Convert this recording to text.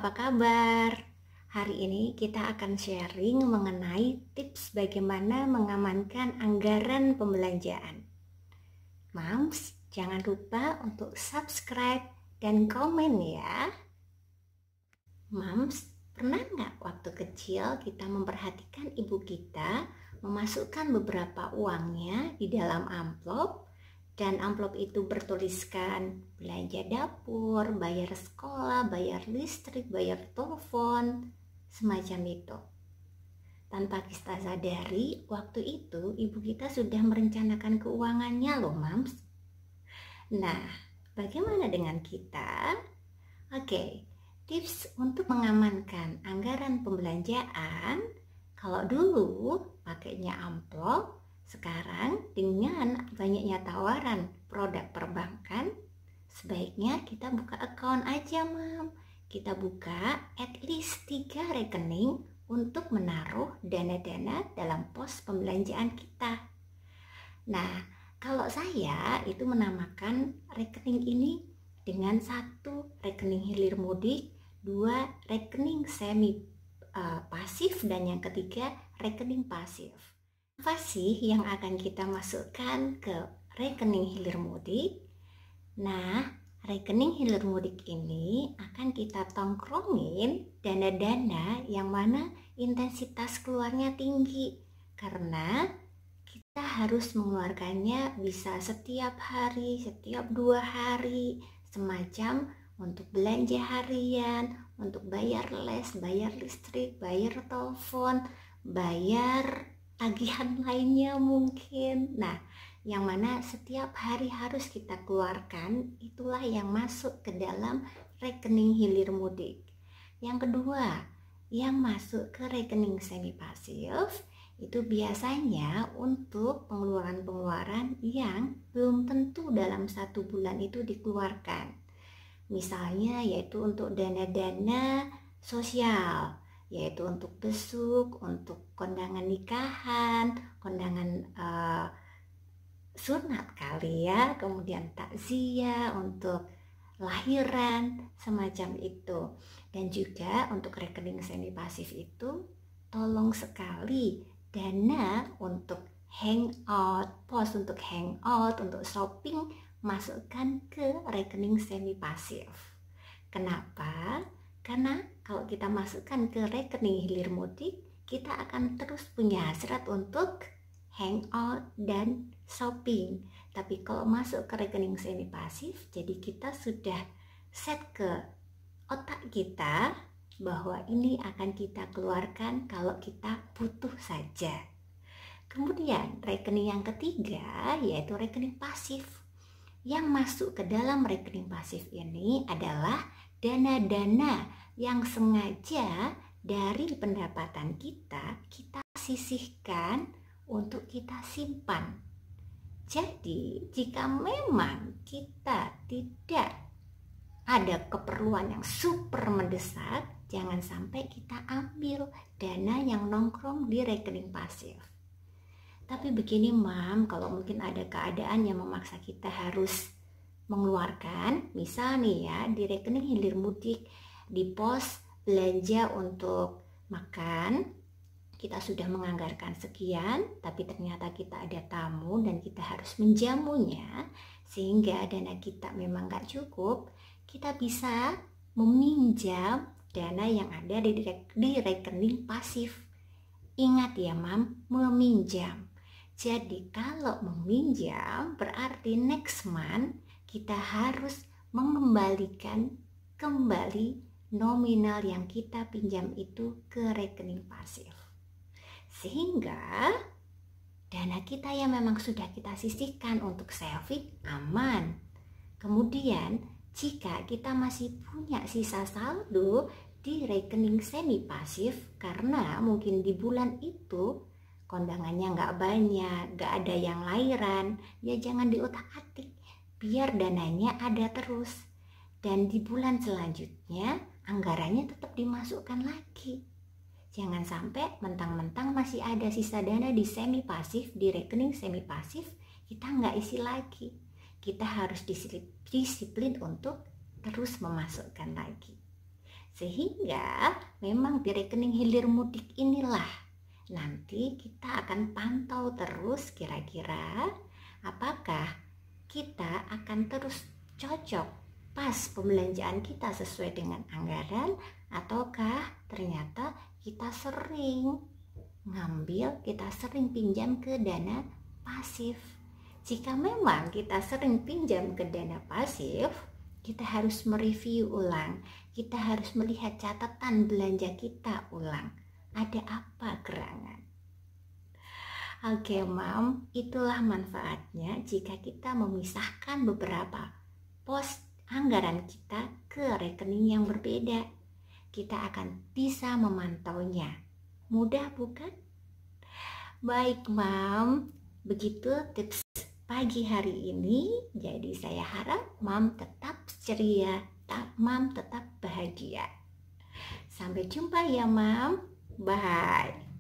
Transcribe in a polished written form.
apa kabar? Hari ini kita akan sharing mengenai tips bagaimana mengamankan anggaran pembelanjaan. Mams, jangan lupa untuk subscribe dan komen ya. Mams, pernah nggak waktu kecil kita memperhatikan ibu kita memasukkan beberapa uangnya di dalam amplop, dan amplop itu bertuliskan belanja dapur, bayar sekolah, bayar listrik, bayar telepon, semacam itu. Tanpa kita sadari, waktu itu ibu kita sudah merencanakan keuangannya loh, Mams. Nah, bagaimana dengan kita? Oke, tips untuk mengamankan anggaran pembelanjaan. Kalau dulu pakainya amplop, sekarang dengan banyaknya tawaran produk perbankan, sebaiknya kita buka account aja, Mam. Kita buka at least 3 rekening untuk menaruh dana-dana dalam pos pembelanjaan kita. Nah, kalau saya itu menamakan rekening ini dengan 1 rekening hilir mudik, 2 rekening semi pasif, dan yang ketiga rekening pasif. Apa sih yang akan kita masukkan ke rekening hilir mudik? Nah, rekening hilir mudik ini akan kita tongkrongin dana-dana yang mana intensitas keluarnya tinggi, karena kita harus mengeluarkannya bisa setiap hari, setiap 2 hari, semacam untuk belanja harian, untuk bayar les, bayar listrik, bayar telepon, bayar tagihan lainnya mungkin. Nah, yang mana setiap hari harus kita keluarkan, itulah yang masuk ke dalam rekening hilir mudik. Yang kedua, yang masuk ke rekening semi pasif itu biasanya untuk pengeluaran-pengeluaran yang belum tentu dalam 1 bulan itu dikeluarkan. Misalnya yaitu untuk dana-dana sosial, yaitu untuk besuk, untuk kondangan nikahan, kondangan sunat kali ya, kemudian takziah, untuk lahiran, semacam itu. Dan juga untuk rekening semi pasif itu, tolong sekali dana untuk hangout, pos untuk hangout, untuk shopping, masukkan ke rekening semi pasif. Kenapa? Karena kalau kita masukkan ke rekening hilir mudik, kita akan terus punya hasrat untuk hangout dan shopping. Tapi kalau masuk ke rekening semi pasif, jadi kita sudah set ke otak kita bahwa ini akan kita keluarkan kalau kita butuh saja. Kemudian rekening yang ketiga yaitu rekening pasif. Yang masuk ke dalam rekening pasif ini adalah dana-dana yang sengaja dari pendapatan kita sisihkan untuk kita simpan. Jadi jika memang kita tidak ada keperluan yang super mendesak, jangan sampai kita ambil dana yang nongkrong di rekening pasif. Tapi begini, Mam, kalau mungkin ada keadaan yang memaksa kita harus mengeluarkan, misal nih ya, di rekening hilir mudik, di pos belanja untuk makan, kita sudah menganggarkan sekian, tapi ternyata kita ada tamu dan kita harus menjamunya, sehingga dana kita memang gak cukup, kita bisa meminjam dana yang ada di rekening pasif. Ingat ya, Mam, meminjam. Jadi kalau meminjam berarti next month kita harus mengembalikan kembali nominal yang kita pinjam itu ke rekening pasif. Sehingga dana kita yang memang sudah kita sisihkan untuk saving aman. Kemudian jika kita masih punya sisa saldo di rekening semi pasif, karena mungkin di bulan itu kondangannya nggak banyak, nggak ada yang lahiran, ya jangan diotak-atik, biar dananya ada terus. Dan di bulan selanjutnya anggarannya tetap dimasukkan lagi. Jangan sampai mentang-mentang masih ada sisa dana di semi pasif, di rekening semi pasif, kita nggak isi lagi. Kita harus disiplin untuk terus memasukkan lagi. Sehingga memang di rekening hilir mudik inilah nanti kita akan pantau terus kira-kira apakah kita akan terus cocok pas pembelanjaan kita sesuai dengan anggaran, ataukah ternyata kita sering kita sering pinjam ke dana pasif. Jika memang kita sering pinjam ke dana pasif, kita harus mereview ulang, kita harus melihat catatan belanja kita ulang. Ada apa gerangan? Oke, Mam, itulah manfaatnya jika kita memisahkan beberapa pos anggaran kita ke rekening yang berbeda. Kita akan bisa memantaunya. Mudah bukan? Baik, Mam, begitu tips pagi hari ini. Jadi saya harap Mam tetap ceria, Mam tetap bahagia. Sampai jumpa ya, Mam. Bye.